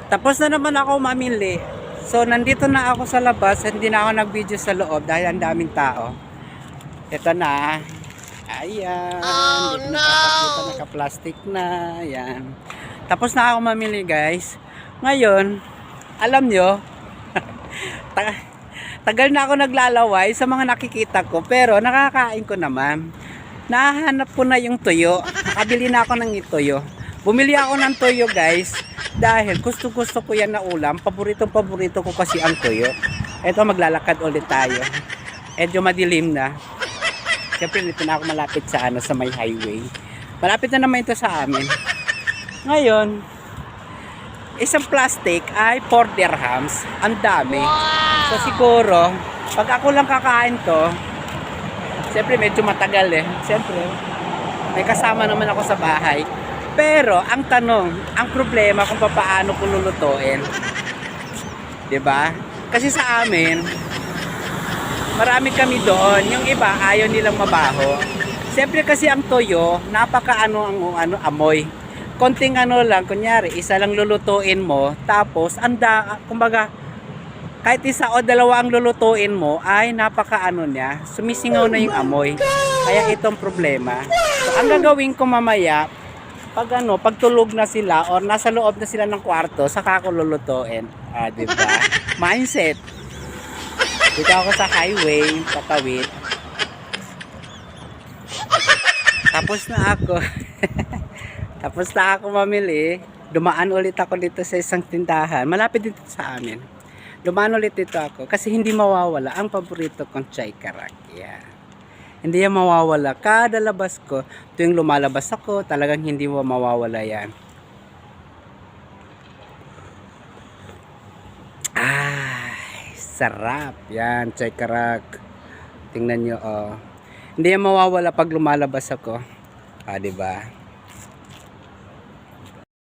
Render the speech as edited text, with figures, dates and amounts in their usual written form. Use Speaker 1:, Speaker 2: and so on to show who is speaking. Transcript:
Speaker 1: Tapos na naman ako mamili. So, nandito na ako sa labas. Hindi na ako nag-video sa loob dahil ang daming tao. Ito na. Ayan.
Speaker 2: Oh,
Speaker 1: Hindi
Speaker 2: no!
Speaker 1: nakapakita, naka-plastic na. Ayan. Tapos na ako mamili, guys. Ngayon, alam nyo, tagal na ako naglalaway sa mga nakikita ko. Pero nakakain ko naman. Nahanap ko na yung tuyo. Nakabili na ako ng tuyo. Bumili ako ng tuyo, guys. Dahil gusto ko yan na ulam. Paborito ko kasi ang tuyo. Ito, maglalakad ulit tayo. Medyo madilim na. Siyempre dito na ako malapit sa sa may highway. Malapit na naman ito sa amin. Ngayon, isang plastic ay 4 dirhams. Ang dami. So siguro, pag ako lang kakain to, siyempre medyo matagal Siyempre, may kasama naman ako sa bahay. Pero ang tanong, ang problema kung paano ko lulutuin. 'Di ba? Kasi sa amin, marami kami doon. Yung iba ayaw nilang mabaho. Siyempre kasi ang toyo, ang amoy. Konting lang, kunyari, isa lang lulutuin mo, tapos kumbaga kahit isa o dalawa ang lulutuin mo ay niya, sumisingaw na yung amoy. Kaya itong problema. So, ang gagawin ko mamaya, pag tulog na sila or nasa loob na sila ng kwarto, saka ako lulutuin. Diba? Mindset. Dito ako sa highway, patawid. Tapos na ako. Tapos na ako mamili. Dumaan ulit ako dito sa isang tindahan. Malapit dito sa amin. Dumaan ulit dito ako kasi hindi mawawala ang paborito kong chai karak. Yeah. Hindi yan mawawala. Kada labas ko, tuwing lumalabas ako, talagang hindi mo mawawala yan. Sarap. Yan, chai karak. Tingnan nyo, oh. Hindi yan mawawala pag lumalabas ako. Diba?